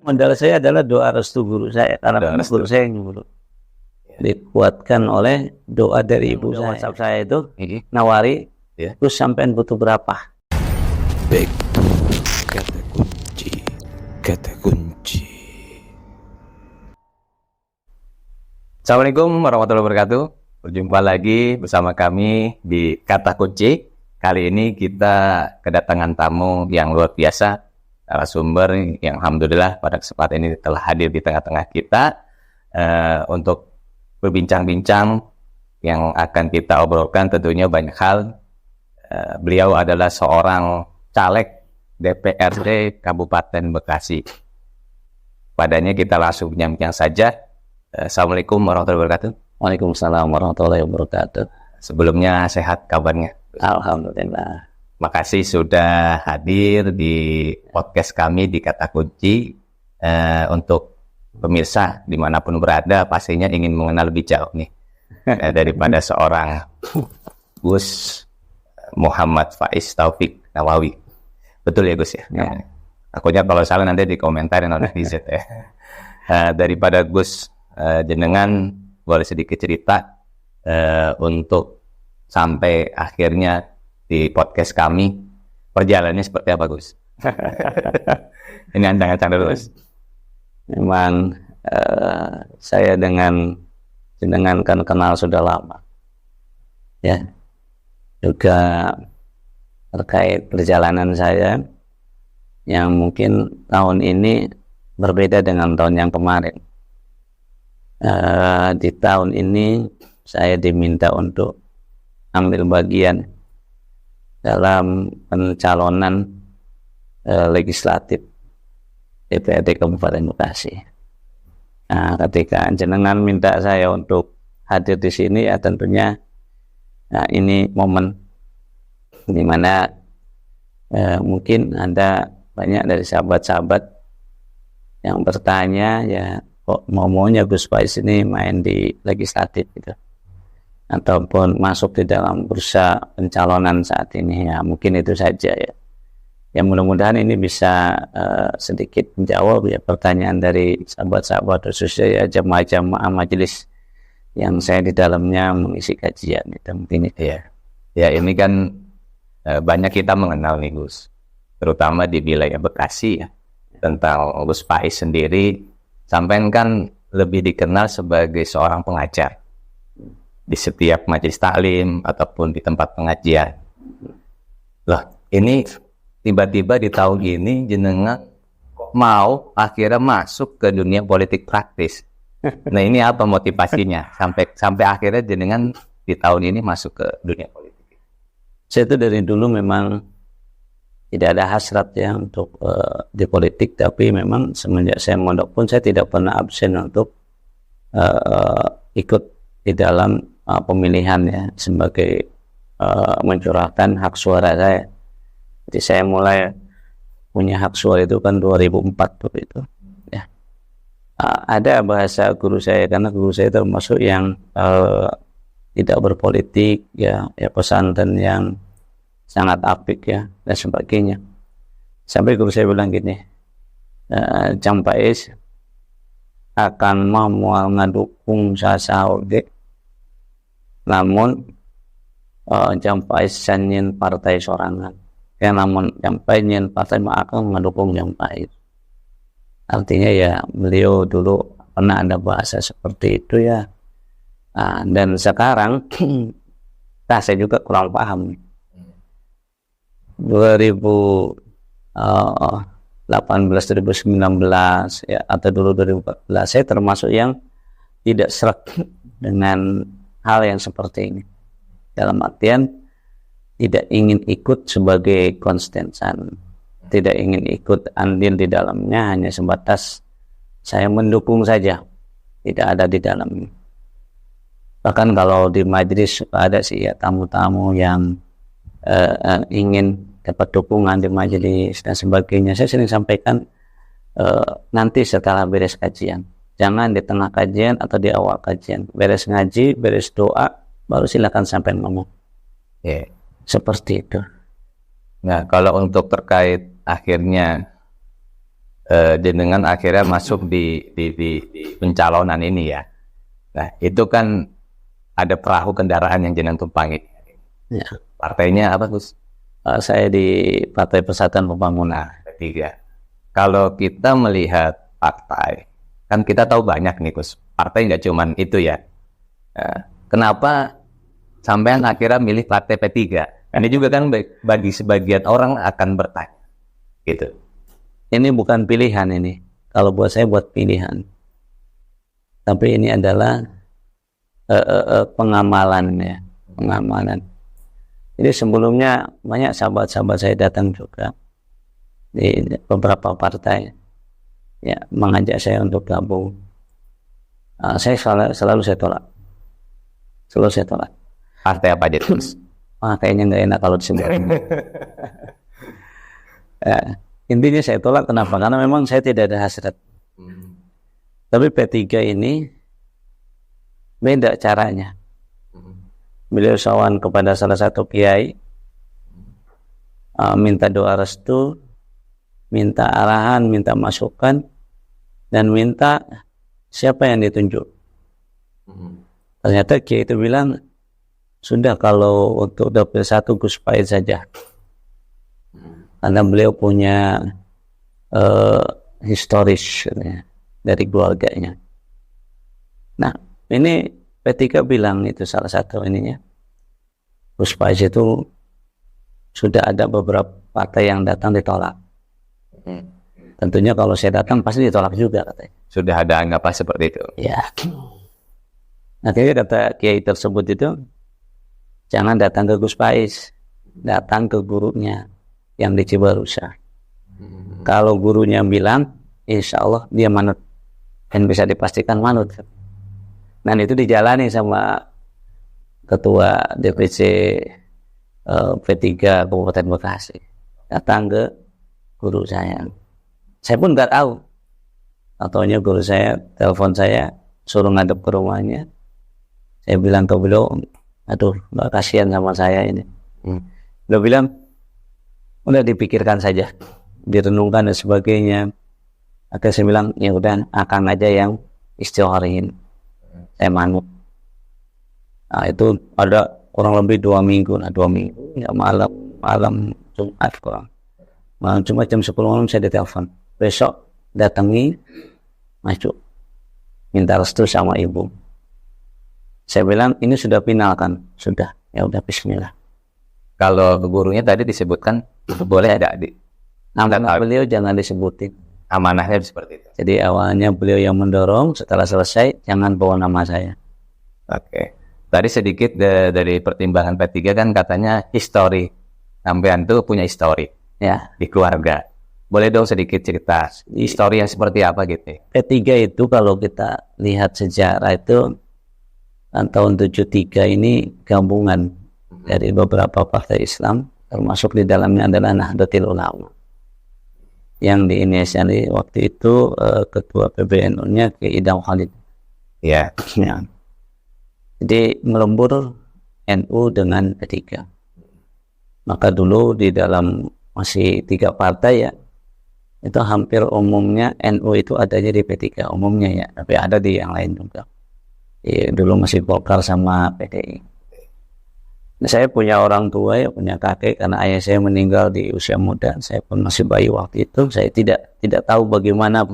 Modal saya adalah doa restu guru saya, karena guru saya yang nyuruh. Dikuatkan oleh doa dari ibu saya. WhatsApp saya itu nawari, terus sampean butuh berapa? Back to kata kunci. Assalamualaikum warahmatullahi wabarakatuh. Berjumpa lagi bersama kami di Kata Kunci. Kali ini kita kedatangan tamu yang luar biasa, narasumber yang alhamdulillah pada kesempatan ini telah hadir di tengah-tengah kita untuk berbincang-bincang yang akan kita obrolkan tentunya banyak hal. Beliau adalah seorang caleg DPRD Kabupaten Bekasi. Padanya kita langsung bincang saja. Assalamualaikum warahmatullahi wabarakatuh. Waalaikumsalam warahmatullahi wabarakatuh. Sebelumnya sehat kabarnya? Alhamdulillah. Makasih sudah hadir di podcast kami di Kata Kunci. Untuk pemirsa dimanapun berada pastinya ingin mengenal lebih jauh nih daripada seorang Gus Muhammad Faiz Taufik Nawawi. Betul ya Gus ya? Takutnya kalau salah nanti dikomentarin oleh netizen ya. Daripada Gus, jenengan boleh sedikit cerita untuk sampai akhirnya di podcast kami, perjalanannya seperti apa Gus? Ini ancang-ancang dulu Gus. Memang saya dengan jenengan kan kenal sudah lama, ya. Juga terkait perjalanan saya yang mungkin tahun ini berbeda dengan tahun yang kemarin. Di tahun ini saya diminta untuk ambil bagian dalam pencalonan legislatif DPRD Kabupaten Bekasi. Nah, ketika jenengan minta saya untuk hadir di sini, ya tentunya ini momen di mana mungkin ada banyak dari sahabat-sahabat yang bertanya, ya kok maunya Gus Faiz ini main di legislatif gitu, ataupun masuk di dalam bursa pencalonan saat ini. Ya mungkin itu saja ya. Ya mudah-mudahan ini bisa sedikit menjawab ya pertanyaan dari sahabat-sahabat, khususnya ya jamaah-jamaah majelis yang saya di dalamnya mengisi kajian itu mungkin itu. Ya ini kan banyak kita mengenal nih Gus, terutama di wilayah Bekasi ya, tentang Gus Faiz sendiri. Sampean kan lebih dikenal sebagai seorang pengajar di setiap majelis taklim ataupun di tempat pengajian. Loh, ini tiba-tiba di tahun ini jenengan mau akhirnya masuk ke dunia politik praktis. Nah, ini apa motivasinya sampai akhirnya jenengan di tahun ini masuk ke dunia politik? Saya itu dari dulu memang tidak ada hasrat ya untuk di politik, tapi memang semenjak saya mondok pun saya tidak pernah absen untuk ikut di dalam pemilihan ya, sebagai mencurahkan hak suara saya. Jadi saya mulai punya hak suara itu kan 2004 begitu ya. Ada bahasa guru saya, karena guru saya termasuk yang tidak berpolitik ya pesantren yang sangat apik ya dan sebagainya. Sampai guru saya bilang gini, Jam Faiz akan mau ngadukung sasaode, namun Jam Faiz sanyin partai sorangan. Ya namun Jam Faiz nyin partai akan mendukung Jam Faiz. Artinya ya beliau dulu pernah ada bahasa seperti itu ya. Dan sekarang saya juga kurang paham. 2018-2019 ya, atau dulu 2014 saya termasuk yang tidak serak dengan hal yang seperti ini, dalam artian tidak ingin ikut sebagai konstituen, tidak ingin ikut andil di dalamnya, hanya sebatas saya mendukung saja, tidak ada di dalamnya. Bahkan kalau di majelis ada sih ya tamu-tamu yang ingin dapat dukungan di majelis dan sebagainya. Saya sering sampaikan nanti setelah beres kajian, jangan di tengah kajian atau di awal kajian. Beres ngaji, beres doa, baru silakan sampai ngomong. Seperti itu. Nah, kalau untuk terkait akhirnya jenengan akhirnya masuk di pencalonan ini ya. Nah, itu kan ada perahu kendaraan yang jenengan tumpangi. Ya. Partainya apa, Gus? Saya di Partai Persatuan Pembangunan. P3. Kalau kita melihat partai, kan kita tahu banyak nih, Gus. Partai nggak cuman itu ya. Kenapa sampean akhirnya milih Partai P3? Ini juga kan bagi sebagian orang akan bertanya. Gitu. Ini bukan pilihan ini. Kalau buat saya buat pilihan. Tapi ini adalah pengamalan ya, pengamalan. Jadi sebelumnya banyak sahabat-sahabat saya datang juga di beberapa partai, ya mengajak saya untuk gabung. Saya selalu saya tolak. Selalu saya tolak. Partai apa aja, Gus? Kayaknya nggak enak kalau disebut. Intinya saya tolak, kenapa? Karena memang saya tidak ada hasrat. Tapi P3 ini beda caranya. Beliau sowan kepada salah satu kiai, minta doa restu, minta arahan, minta masukan, dan minta siapa yang ditunjuk. Ternyata kiai itu bilang, sudah kalau untuk dapil 1 Gus Pahit saja. Karena beliau punya historis ya, dari keluarganya. Nah, ini P3 bilang itu salah satu ininya. Gus Pahit itu sudah ada beberapa partai yang datang ditolak. Tentunya kalau saya datang pasti ditolak juga katanya. Sudah ada anggapan seperti itu. Ya. Akhirnya kata kiai tersebut itu, jangan datang ke Gus Pahit, datang ke gurunya yang di Cibarusah. Kalau gurunya bilang, insya Allah dia manut, dan bisa dipastikan manut. Dan itu dijalani sama ketua DPC P3 Kabupaten Bekasi. Datang ke guru saya. Saya pun nggak tahu. Ataunya guru saya telepon saya, suruh ngadep ke rumahnya. Saya bilang ke beliau, aduh, nggak kasihan sama saya ini. Beliau bilang, udah dipikirkan saja, direnungkan dan sebagainya. Akhirnya saya bilang, ya udah, akang aja yang istiqorin. Saya manut. Nah, itu ada kurang lebih 2 minggu. Nah, 2 minggu. Ya, malam Jumat kurang. Malam Jumat jam 10 malam saya ditelepon. Besok datangi, masuk. Minta restu sama ibu. Saya bilang, ini sudah final kan? Sudah. Ya udah, bismillah. Kalau gurunya tadi disebutkan, boleh ada adik. Nama beliau jangan disebutin. Amanahnya seperti itu. Jadi awalnya beliau yang mendorong, setelah selesai jangan bawa nama saya. Oke. Tadi sedikit dari pertimbangan P3 kan katanya histori. Sampean tuh punya histori Ya, di keluarga. Boleh dong sedikit cerita histori yang seperti apa gitu? P3 itu kalau kita lihat sejarah itu tahun 73 ini gabungan dari beberapa partai Islam, termasuk di dalamnya adalah Nahdlatul Ulama. Yang diinisiasi waktu itu ketua PBNU-nya Kiai Idham Khalid. Ya. Ya. Jadi melembur NU dengan P3. Maka dulu di dalam masih 3 partai ya, itu hampir umumnya NU itu adanya di P3 umumnya ya, tapi ada di yang lain juga. Dulu masih Golkar sama PDI. Nah, saya punya orang tua ya, punya kakek, karena ayah saya meninggal di usia muda. Saya pun masih bayi waktu itu. Saya tidak tahu bagaimana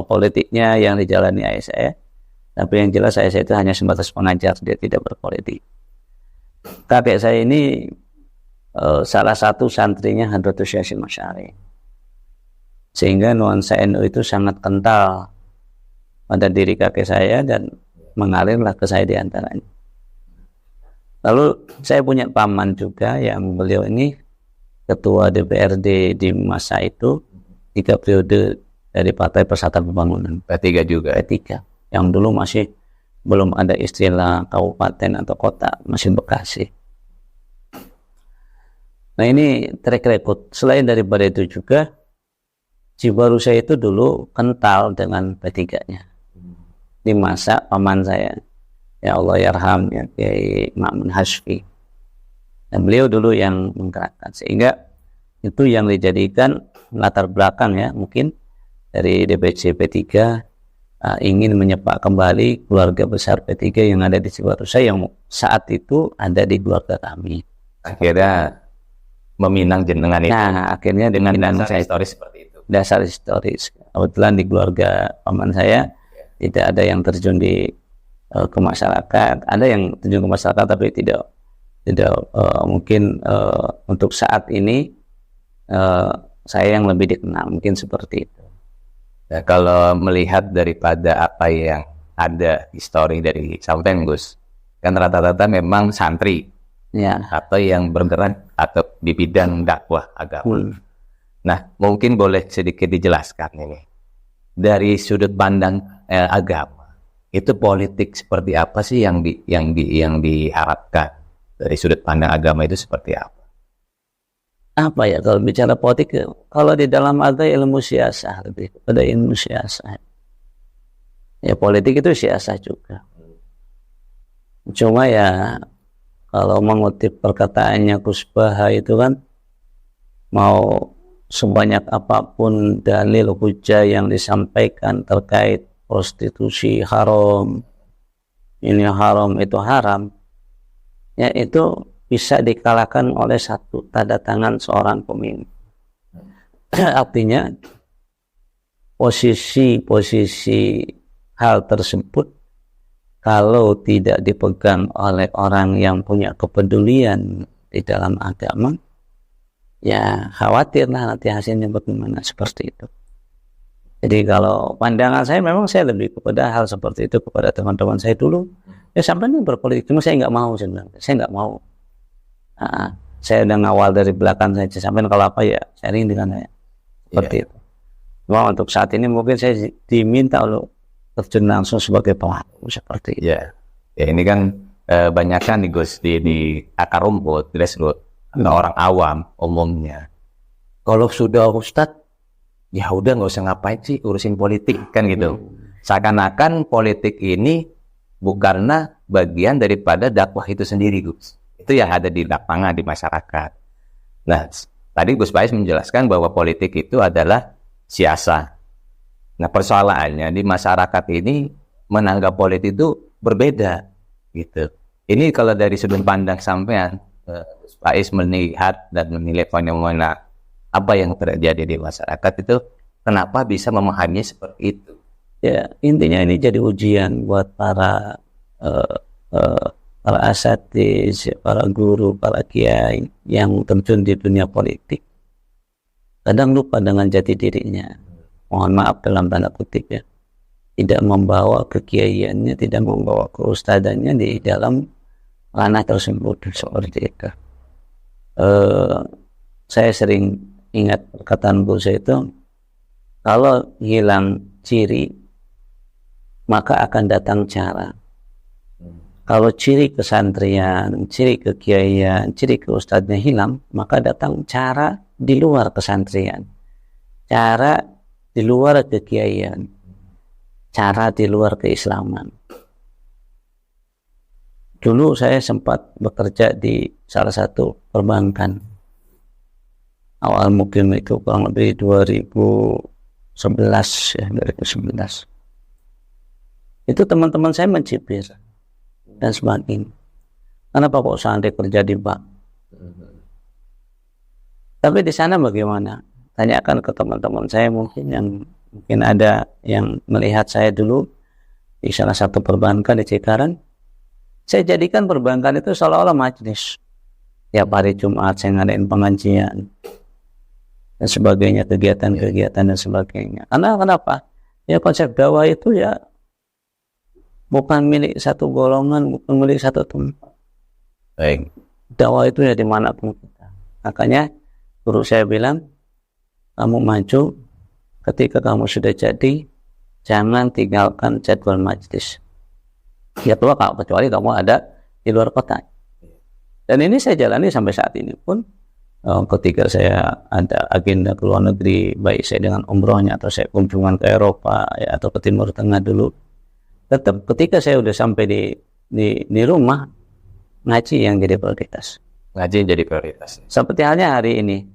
politiknya yang dijalani ayah saya. Tapi yang jelas ayah saya itu hanya sebatas pengajar, dia tidak berpolitik. Kakek saya ini salah satu santrinya Hadratus Yasin Masyari. Sehingga nuansa NU itu sangat kental pada diri kakek saya dan mengalirlah ke saya diantaranya. Lalu saya punya paman juga yang beliau ini ketua DPRD di masa itu 3 periode dari Partai Persatuan Pembangunan. P3 juga. P3 yang dulu masih belum ada istilah kabupaten atau kota, masih Bekasi. Nah, ini track record. Selain daripada itu juga Cibarusah itu dulu kental dengan P3-nya di masa paman saya. Ya Allah yarham ya Kiai Ma'mun Hashfi. Dan beliau dulu yang menggerakkan, sehingga itu yang dijadikan latar belakang ya mungkin dari DPC P3 ingin menyepak kembali keluarga besar P3 yang ada di Cibarusah yang saat itu ada di keluarga kami. Akhirnya meminang jenengan itu. Nah, akhirnya dengan dasar historis seperti itu. Dasar historis. Kebetulan di keluarga paman saya tidak ada yang terjun ke masyarakat. Ada yang terjun ke masyarakat tapi tidak mungkin untuk saat ini saya yang lebih dikenal, mungkin seperti itu. Nah, kalau melihat daripada apa yang ada histori dari Sampean Gus, kan rata-rata memang santri Ya. atau yang bergerak atau di bidang dakwah agama. Nah, mungkin boleh sedikit dijelaskan ini dari sudut pandang agama, itu politik seperti apa sih yang diharapkan dari sudut pandang agama itu seperti apa? Apa ya kalau bicara politik, kalau di dalam ada ilmu siasah, lebih kepada ilmu siasah. Ya politik itu siasah juga. Cuma ya kalau mengutip perkataannya Gus Baha itu kan, mau sebanyak apapun dalil hujah yang disampaikan terkait prostitusi haram, ini haram itu haram, ya itu bisa dikalahkan oleh satu tanda tangan seorang pemimpin. Artinya posisi hal tersebut kalau tidak dipegang oleh orang yang punya kepedulian di dalam agama, ya khawatirlah nanti hasilnya bagaimana, seperti itu. Jadi kalau pandangan saya, memang saya lebih kepada hal seperti itu kepada teman-teman saya dulu. Ya sampai ini berpolitik, cuma saya nggak mau sebenarnya. Saya nggak mau. Saya udah ngawal dari belakang saja. Sampai kalau apa ya sharing dengan saya. Seperti itu. Cuma untuk saat ini mungkin saya diminta untuk terjun langsung sebagai pelaku seperti itu. Ya, ini kan banyak kan nih Gus di akar rumput, grassroots, orang awam umumnya. Kalau sudah Ustadz, ya udah nggak usah ngapain sih urusin politik kan gitu. Seakan-akan politik ini bukanlah bagian daripada dakwah itu sendiri, Gus. Itu yang ada di lapangan, di masyarakat. Nah, tadi Gus Bais menjelaskan bahwa politik itu adalah siasah. Nah, persoalannya di masyarakat ini menanggap politik itu berbeda, gitu. Ini kalau dari sudut pandang sampean, Gus Bais melihat dan menilai fenomena apa yang terjadi di masyarakat itu, kenapa bisa memahami seperti itu? Ya, intinya ini jadi ujian buat para asatiz, para guru, para kiai yang terjun di dunia politik. Kadang lupa dengan jati dirinya. Mohon maaf dalam tanda kutip ya. Tidak membawa kekiaiannya, tidak membawa keustadannya di dalam ranah tersebut, seperti itu. Saya sering ingat perkataan Gus itu, kalau hilang ciri, maka akan datang cara. Kalau ciri kesantrian, ciri kekiaian, ciri keustadnya hilang, maka datang cara di luar kesantrian, cara di luar kekiaian, cara di luar keislaman. Dulu saya sempat bekerja di salah satu perbankan. Awal mungkin itu kurang lebih 2011 ya, 2011. Itu teman-teman saya mencibir dan sebagainya. Kenapa kok sampai kerja di bank? Tapi di sana bagaimana? Tanyakan ke teman-teman saya yang mungkin ada yang melihat saya dulu di salah satu perbankan di Cikarang. Saya jadikan perbankan itu seolah-olah majelis. Tiap hari Jumat saya ngadain pengajian dan sebagainya, kegiatan-kegiatan dan sebagainya. Karena kenapa? Ya konsep dakwah itu ya bukan milik satu golongan, bukan milik satu tempat. Baik. Dakwah itu ya dimanapun kita. Makanya guru saya bilang, kamu maju ketika kamu sudah jadi, jangan tinggalkan jadwal majelis. Ya tua kecuali kamu ada di luar kota. Dan ini saya jalani sampai saat ini pun. Ketika saya ada agenda ke luar negeri, baik saya dengan umrohnya atau saya kunjungan ke Eropa ya, atau ke Timur Tengah dulu, tetap ketika saya udah sampai di rumah, ngaji yang jadi prioritas. Ngaji jadi prioritas. Seperti halnya hari ini,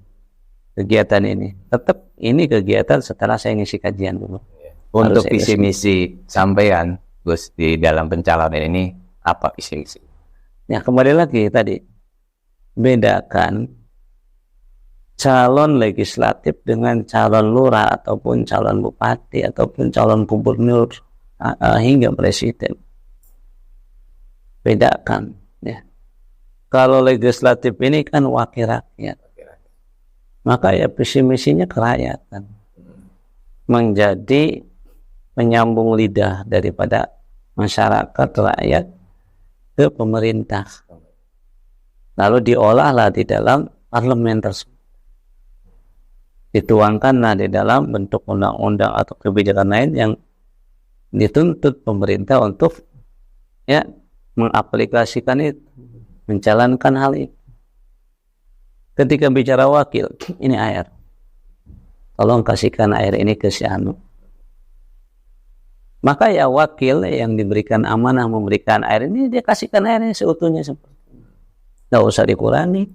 kegiatan ini. Tetap ini kegiatan setelah saya ngisi kajian dulu. Untuk Harus visi misi sampean Gus di dalam pencalonan ini apa visi misi? Ya kembali lagi tadi, bedakan calon legislatif dengan calon lurah ataupun calon bupati ataupun calon gubernur hingga presiden. Bedakan ya. Kalau legislatif ini kan wakil rakyat, maka ya visi misinya kerakyatan, menjadi penyambung lidah daripada masyarakat rakyat ke pemerintah, lalu diolahlah di dalam parlemen tersebut, dituangkanlah di dalam bentuk undang-undang atau kebijakan lain yang dituntut pemerintah untuk ya mengaplikasikan itu, menjalankan hal itu. Ketika bicara wakil, ini air, tolong kasihkan air ini ke si Anu. Maka ya wakil yang diberikan amanah memberikan air ini, dia kasihkan airnya seutuhnya seperti ini. Nggak usah dikurangi,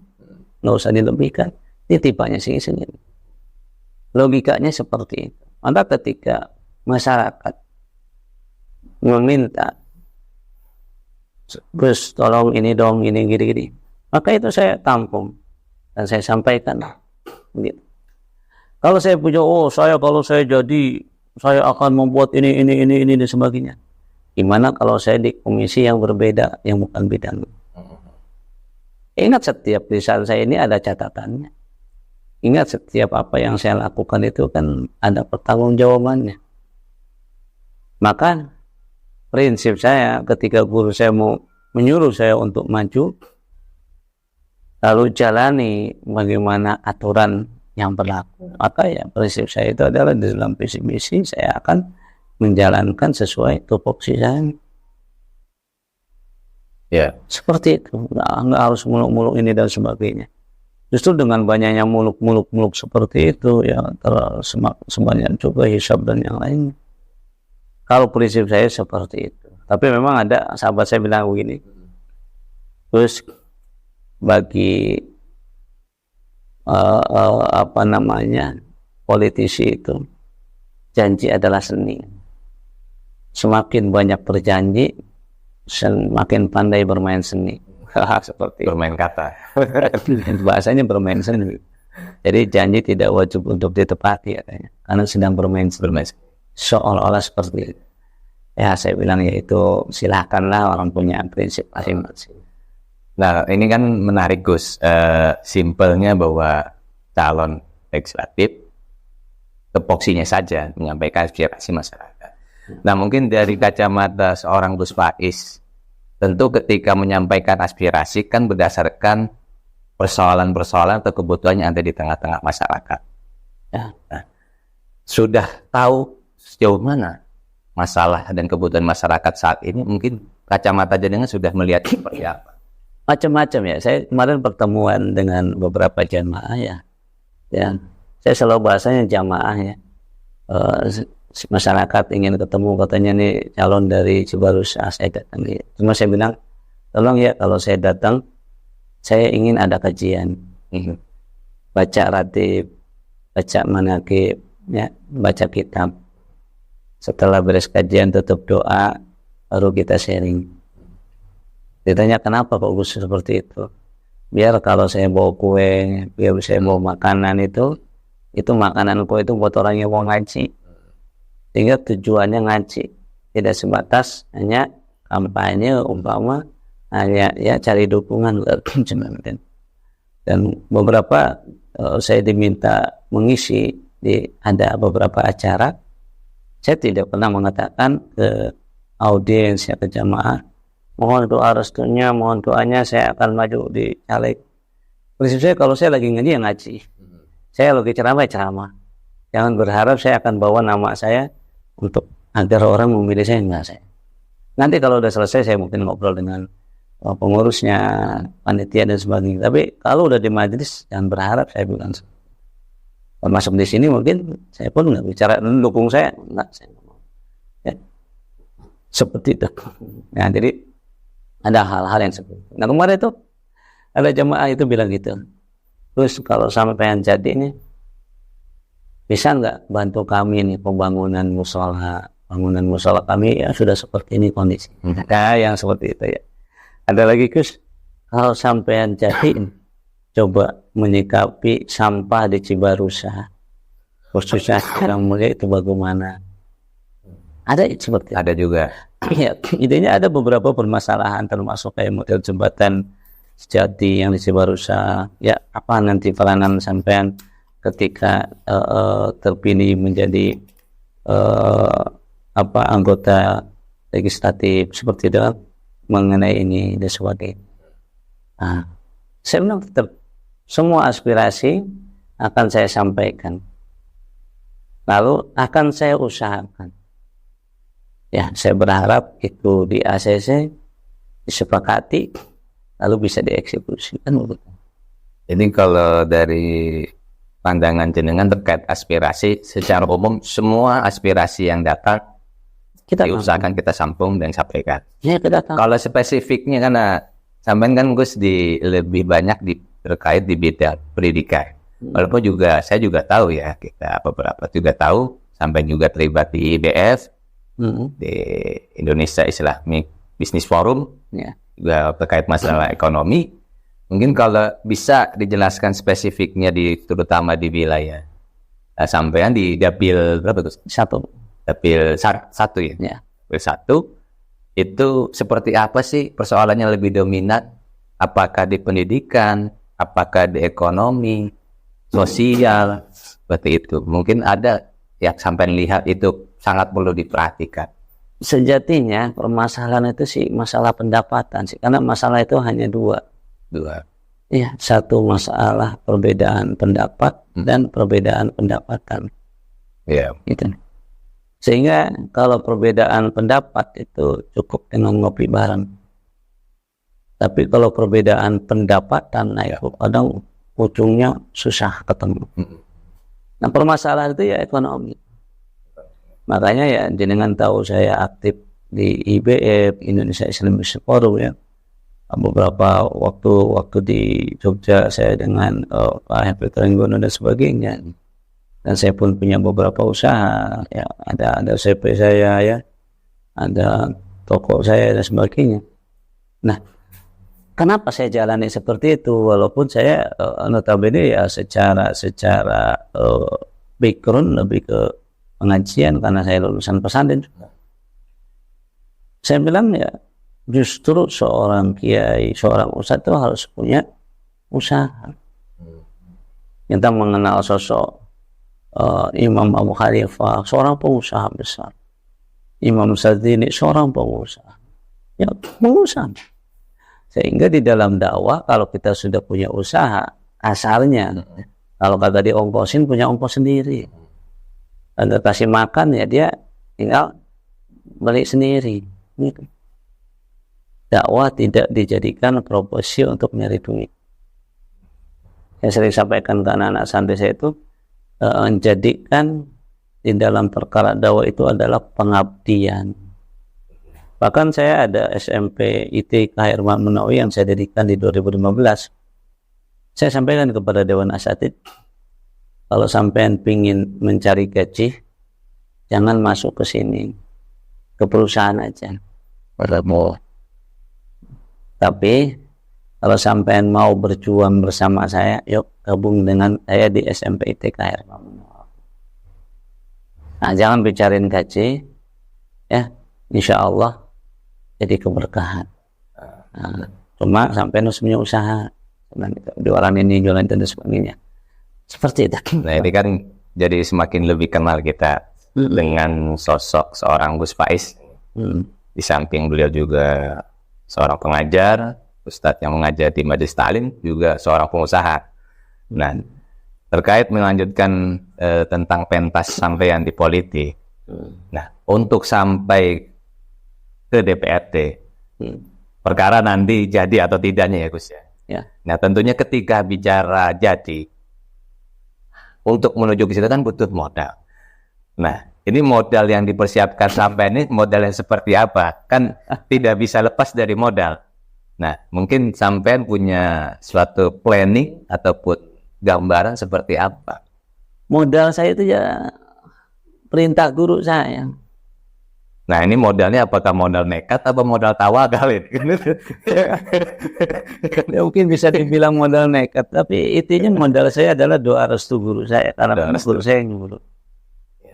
nggak usah dilebihkan, titipannya sendiri. Logikanya seperti itu. Maka ketika masyarakat meminta, Gus tolong ini dong, ini gini-gini, maka itu saya tampung dan saya sampaikan gitu. Kalau saya punya, kalau saya jadi, saya akan membuat ini dan sebagainya. Gimana kalau saya di komisi yang berbeda, yang bukan bidang? Ingat setiap tulisan saya ini ada catatannya. Ingat setiap apa yang saya lakukan itu kan ada pertanggungjawabannya. Maka prinsip saya ketika guru saya mau menyuruh saya untuk maju, lalu jalani bagaimana aturan yang berlaku, maka ya prinsip saya itu adalah di dalam visi misi saya akan menjalankan sesuai tupoksi saya. Ya, seperti itu. Nggak harus muluk-muluk ini dan sebagainya. Justru dengan banyaknya muluk-muluk seperti itu, ya sebanyak juga hisab dan yang lainnya. Kalau prinsip saya seperti itu. Tapi memang ada sahabat saya bilang begini, terus bagi politisi itu janji adalah seni. Semakin banyak berjanji, semakin pandai bermain seni. Seperti bermain kata. Bahasanya bermain seni. Jadi janji tidak wajib untuk ditepati katanya, karena sedang bermain seni. Seolah-olah seperti itu. Ya saya bilang ya itu silakanlah, orang punya prinsip masing-masing. Nah ini kan menarik Gus, simpelnya bahwa calon legislatif tupoksinya saja menyampaikan aspirasi masyarakat. Nah mungkin dari kacamata seorang Gus Faiz, tentu ketika menyampaikan aspirasi kan berdasarkan persoalan-persoalan atau kebutuhan yang ada di tengah-tengah masyarakat. Ya. Nah, sudah tahu sejauh mana masalah dan kebutuhan masyarakat saat ini, mungkin kacamata jenengan sudah melihat seperti apa? Macam-macam ya. Saya kemarin pertemuan dengan beberapa jamaah ya. Saya selalu bahasanya jamaah ya. Masyarakat ingin ketemu, katanya nih calon dari Cibarus, saya datang. Cuma saya bilang, tolong ya kalau saya datang, saya ingin ada kajian, baca ratib, baca manaqib, ya, baca kitab. Setelah beres kajian tutup doa, baru kita sharing. Ditanya kenapa kok Gus seperti itu? Biar kalau saya bawa kue, biar saya bawa makanan itu makanan kue itu buat orang yang mau ngaji. Sehingga tujuannya ngaji, tidak sebatas hanya kampanye umpama hanya ya cari dukungan. Dan beberapa saya diminta mengisi ada beberapa acara. Saya tidak pernah mengatakan ke audiens ya, ke jamaah, mohon doa restunya, mohon doanya saya akan maju di caleg. Prinsip saya kalau saya lagi ngaji ya ngaji, saya lagi ceramah ya ceramah. Jangan berharap saya akan bawa nama saya untuk agar orang memilih saya, enggak saya. Nanti kalau udah selesai saya mungkin ngobrol dengan pengurusnya, panitia dan sebagainya. Tapi kalau udah di majelis jangan berharap saya bilang. Masuk di sini mungkin saya pun nggak bicara dukung saya, enggak saya ngomong. Ya. Seperti itu. Nah, jadi ada hal-hal yang seperti itu. Nah kemarin itu ada jamaah itu bilang gitu. Terus kalau sampai pengen jadi ini, bisa nggak bantu kami nih bangunan musola kami ya sudah seperti ini kondisi. Nah, yang seperti itu ya. Ada lagi Gus, kalau sampean jadi coba menyikapi sampah di Cibarusah, khususnya Gang Mulia itu bagaimana? Ada seperti itu. Ada juga. Ya, intinya ada beberapa permasalahan termasuk kayak model jembatan Sejati yang di Cibarusah. Ya, apa nanti peranan sampean ketika terpilih menjadi anggota legislatif seperti itu mengenai ini dan sebagainya. Nah, saya bilang tetap semua aspirasi akan saya sampaikan, lalu akan saya usahakan. Ya, saya berharap itu di ACC disepakati, lalu bisa dieksekusi. Kan begitu. Jadi kalau dari pandangan jenengan terkait aspirasi, secara umum semua aspirasi yang datang Kita diusahakan kita sambung dan sampaikan. ya, kita tahu. Kalau spesifiknya karena sampean kan Gus lebih banyak terkait di bidang pendidikan. Walaupun juga saya juga tahu ya, kita beberapa juga tahu sampai juga terlibat di IBF, di Indonesia Islamic Business Forum, Ya. juga terkait masalah ekonomi. Mungkin kalau bisa dijelaskan spesifiknya terutama di wilayah sampean di dapil berapa Gus? Dapil 1 ya. Ya. Dapil 1 itu seperti apa sih persoalannya lebih dominan? Apakah di pendidikan, apakah di ekonomi, sosial, seperti itu. Mungkin ada yang sampai lihat itu sangat perlu diperhatikan. Sejatinya permasalahan itu sih masalah pendapatan sih, karena masalah itu hanya dua. Iya, satu masalah perbedaan pendapat dan perbedaan pendapatan. Iya. Gitu. Sehingga kalau perbedaan pendapat itu cukup dengan ngopi bareng. Tapi kalau perbedaan pendapatan, nah itu kadang ujungnya susah ketemu. Nah, permasalahan itu ya ekonomi. Makanya ya jenengan tahu saya aktif di IBF, Indonesia Islamic Business Forum ya. Beberapa waktu di Jogja saya dengan Pak Hefri Trenggono dan sebagainya. Dan saya pun punya beberapa usaha ya, ada CP saya ya, ada toko saya dan sebagainya. Nah, kenapa saya jalani seperti itu walaupun saya notabene ya secara background lebih ke pengajian karena saya lulusan pesantren juga. Saya bilang ya justru seorang kiai, seorang ustadz itu harus punya usaha. Kita mengenal sosok Imam Abu Hanifah, seorang pengusaha besar. Imam Sadzini, seorang pengusaha. Ya, pengusaha. Sehingga di dalam dakwah kalau kita sudah punya usaha, asalnya kalau kata diongkosin punya ongkos sendiri. Anda kasih makan ya dia tinggal beli sendiri. Gitu. Dakwah tidak dijadikan profesi untuk nyari duit. Saya sering sampaikan ke anak-anak santri saya itu, menjadikan di dalam perkara dakwah itu adalah pengabdian. Bahkan saya ada SMP IT Khairul Menawi yang saya dirikan di 2015. Saya sampaikan kepada Dewan Asatid, kalau sampean pingin mencari gaji, jangan masuk ke sini, ke perusahaan aja. Tapi kalau sampean mau berjuang bersama saya, yuk gabung dengan saya di SMP IT Khairul Menawi. Nah, jangan bicarain gaji, ya, insya Allah jadi keberkahan. Nah, cuma sampai harus punya usaha di orang ini jualan dan sebagainya seperti itu. Nah ini kan jadi semakin lebih kenal kita dengan sosok seorang Gus Faiz. Di samping beliau juga seorang pengajar, ustadz yang mengajar di Majelis Ta'lim, juga seorang pengusaha. Nah, terkait melanjutkan tentang pentas sampean di politik. Nah, untuk sampai ke DPRD, perkara nanti jadi atau tidaknya ya Gus ya. Nah, tentunya ketika bicara jadi, untuk menuju ke situ kan butuh modal. Nah, ini modal yang dipersiapkan sampai ini modal yang seperti apa? Kan tidak bisa lepas dari modal. Nah, mungkin sampean punya suatu planning ataupun gambaran seperti apa modal saya itu ya perintah guru saya. Nah, ini modalnya apakah modal nekat atau modal tawakal ini? Ya, mungkin bisa dibilang modal nekat, tapi intinya modal saya adalah doa restu guru saya, karena guru saya yang nyuruh.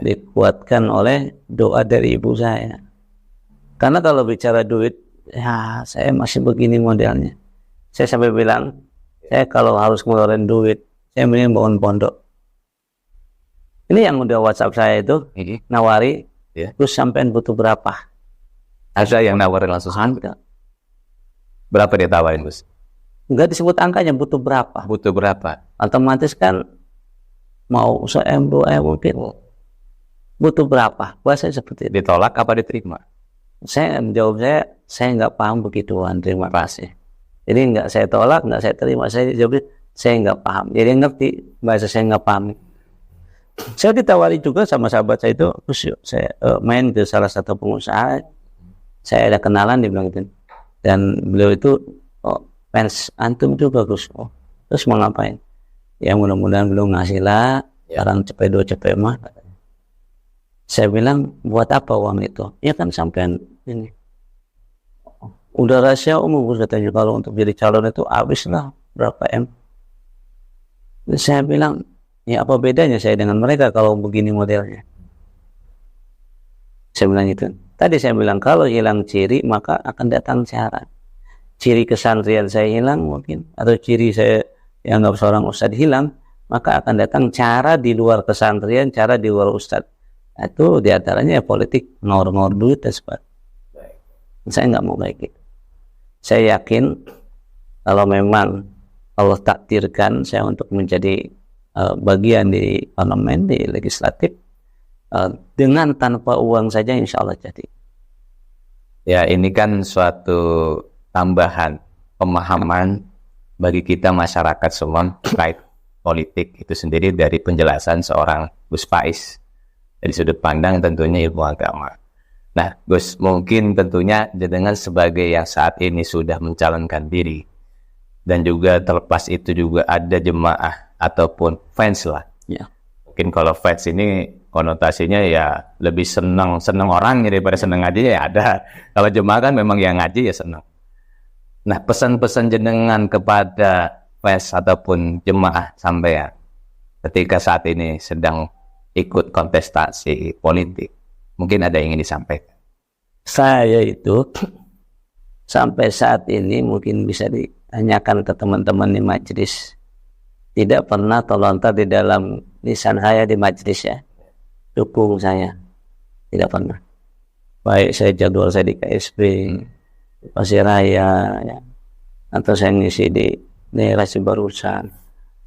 Dikuatkan oleh doa dari ibu saya. Karena kalau bicara duit, ya saya masih begini modelnya. Saya sampai bilang, saya kalau harus ngeluarin duit, saya mending bangun pondok. Ini yang udah WhatsApp saya itu, nawari, terus sampean butuh berapa? Ada yang nawarin langsung? Ada. Berapa dia tawarin, Gus? Enggak disebut angkanya, butuh berapa? Butuh berapa? Otomatis kan mau se-M, 2M mungkin. Butuh berapa? Bahasa seperti itu. Ditolak apa diterima? Saya jawab saya nggak paham begituan, terima kasih. Jadi nggak saya tolak, nggak saya terima. Saya jawab, saya nggak paham. Jadi ngerti bahasa saya nggak paham. Saya ditawari juga sama sahabat saya itu, terus saya main ke salah satu pengusaha. Saya ada kenalan, dia bilang gitu. Dan beliau itu, fans antum itu bagus. Terus mau ngapain? Ya mudah-mudahan belum ngasih lah, barang cepedo cepemah. Saya bilang, buat apa uang itu? Ya kan sampean ini. Udah rahasia umum, katanya, kalau untuk jadi calon itu habis lah berapa M. Saya bilang, ya apa bedanya saya dengan mereka kalau begini modelnya? Saya bilang itu. Tadi saya bilang, kalau hilang ciri maka akan datang cara. Ciri kesantrian saya hilang mungkin, atau ciri saya yang anggap seorang ustadz hilang, maka akan datang cara di luar kesantrian, cara di luar ustadz. Itu diantaranya ya politik, ngor-ngor duit dan sebagainya. Saya nggak mau kayak gitu. Saya yakin kalau memang Allah takdirkan saya untuk menjadi bagian di parlemen, di legislatif, dengan tanpa uang saja insya Allah jadi. Ya, ini kan suatu tambahan pemahaman bagi kita masyarakat semua terkait politik itu sendiri dari penjelasan seorang Gus Faiz. Dari sudut pandang tentunya ilmu agama. Nah, Gus, mungkin tentunya dengan sebagai yang saat ini sudah mencalonkan diri, dan juga terlepas itu juga ada jemaah ataupun fans lah. Ya. Mungkin kalau fans ini konotasinya ya lebih senang orang daripada senang ngaji ya ada. Kalau jemaah kan memang yang ngaji ya senang. Nah, pesan-pesan jenengan kepada fans ataupun jemaah sampean ketika saat ini sedang ikut kontestasi politik, mungkin ada yang ingin disampaikan. Saya itu sampai saat ini mungkin bisa ditanyakan ke teman-teman di majelis, tidak pernah terlontar di dalam lisan saya di majelis ya, dukung saya, tidak pernah. Baik saya jadwal saya di KSP, Pasir Raya, ya, atau saya ngisi di daerah Cibarusan,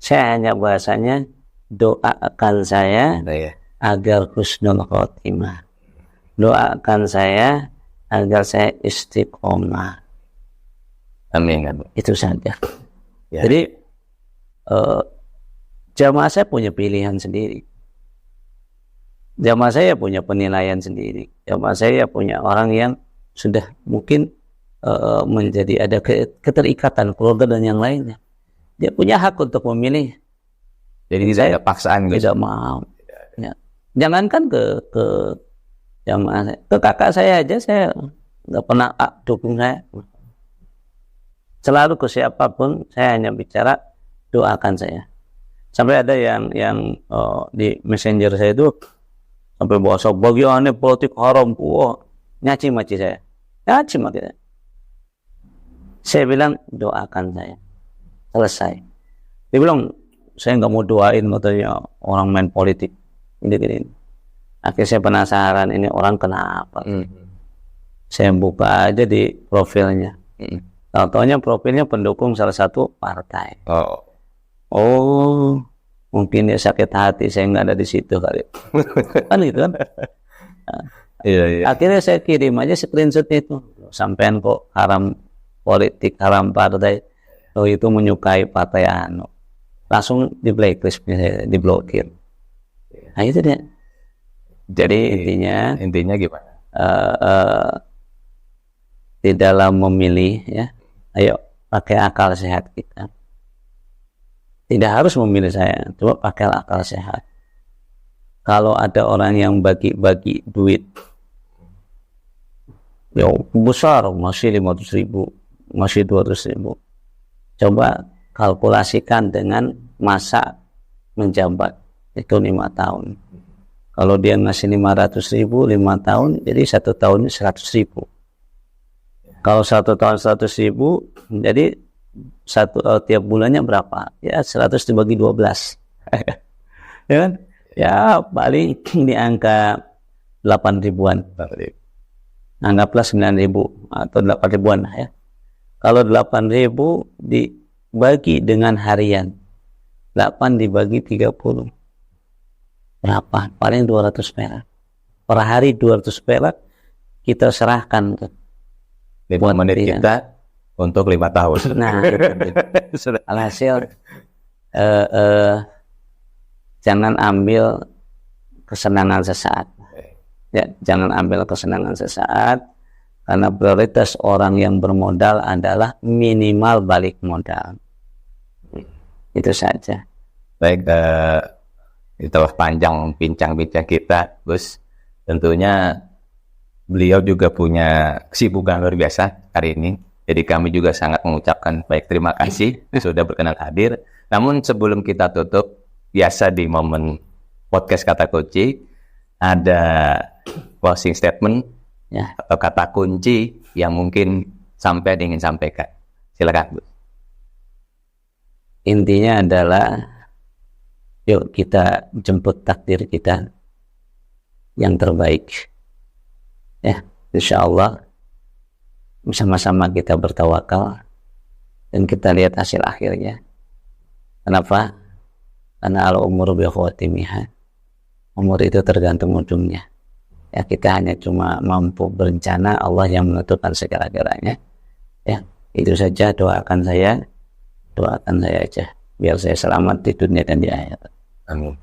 saya hanya bahasanya doakan saya agar husnul khotimah, doakan saya agar saya istiqomah. Amin. Itu saja. Ya. Jadi jamaah saya punya pilihan sendiri, jamaah saya punya penilaian sendiri, jamaah saya punya orang yang sudah mungkin menjadi ada keterikatan keluarga dan yang lainnya. Dia punya hak untuk memilih. Jadi tidak ada paksaan, Gus. Tidak mau. Ya. Jangankan ke jamaah saya, ke kakak saya aja saya nggak pernah dukung saya. Selalu ke siapapun saya hanya bicara doakan saya. Sampai ada yang di messenger saya itu sampai bahasa bagiannya politik haram, nyaci maki saya. Saya bilang doakan saya. Selesai. Dia bilang saya nggak mau doain, katanya orang main politik ini. Akhirnya saya penasaran ini orang kenapa. Saya buka aja di profilnya. Tahu-taunya profilnya pendukung salah satu partai. Oh, mungkin dia sakit hati saya nggak ada di situ kali. Kan gitu kan. Iya. Akhirnya saya kirim aja screenshot itu. Sampean kok haram politik, haram partai. Oh itu menyukai partai anu. Langsung di blacklist, di blokir. Nah itu dia. Jadi intinya gimana? Di dalam memilih ya, ayo pakai akal sehat kita. Tidak harus memilih saya, coba pakai akal sehat. kalau ada orang yang bagi-bagi duit ya besar, masih 500.000, masih 200.000, coba kalkulasikan dengan masa menjabat itu 5 tahun. Kalau dia ngasih 500.000 5 tahun, jadi 1 tahunnya 100.000. Kalau 1 tahun 100.000, jadi tiap bulannya berapa? Ya 100 dibagi 12. Ya kan? Ya paling di angka 8 ribuan. Anggaplah 9.000 atau 8 ribuan ya. Kalau 8.000 dibagi dengan harian, 8 dibagi 30. Berapa? Paling 200 perak. Per hari 200 perak kita serahkan ke 5 menit kita untuk 5 tahun. Nah, alhasil jangan ambil kesenangan sesaat. Ya, jangan ambil kesenangan sesaat, karena prioritas orang yang bermodal adalah minimal balik modal. Itu saja. Baik, itulah panjang bincang-bincang kita, Gus. Tentunya beliau juga punya kesibukan luar biasa hari ini. Jadi kami juga sangat mengucapkan baik terima kasih sudah berkenan hadir. Namun sebelum kita tutup, biasa di momen podcast Kata Kunci ada closing statement Ya. atau kata kunci yang mungkin sampai ingin sampaikan. Silakan, Bu. Intinya adalah yuk kita jemput takdir kita yang terbaik. Ya, insya Allah bersama-sama kita bertawakal dan kita lihat hasil akhirnya. Kenapa? Karena al-umur bi khawatimiha. Umur itu tergantung ujungnya. Ya, kita hanya cuma mampu berencana, Allah yang menentukan segala-galanya. Ya, itu saja. Doakan saya aja biar saya selamat di dunia dan di akhirat. Amin.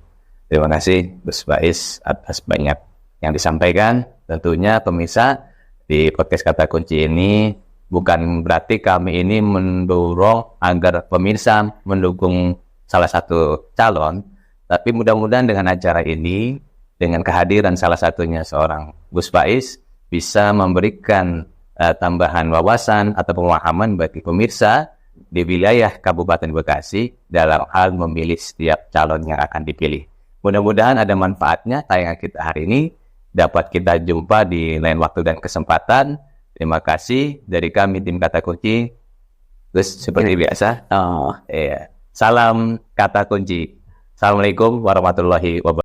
Terima kasih Gus Bais atas banyak yang disampaikan. Tentunya pemirsa, di podcast Kata Kunci ini bukan berarti kami ini mendorong agar pemirsa mendukung salah satu calon, tapi mudah-mudahan dengan acara ini, dengan kehadiran salah satunya seorang Gus Bais, bisa memberikan tambahan wawasan atau pemahaman bagi pemirsa di wilayah Kabupaten Bekasi dalam hal memilih setiap calon yang akan dipilih. Mudah-mudahan ada manfaatnya tayangan kita hari ini. Dapat kita jumpa di lain waktu dan kesempatan. Terima kasih dari kami tim Kata Kunci. Gus, seperti biasa. Salam Kata Kunci. Assalamualaikum warahmatullahi wabarakatuh.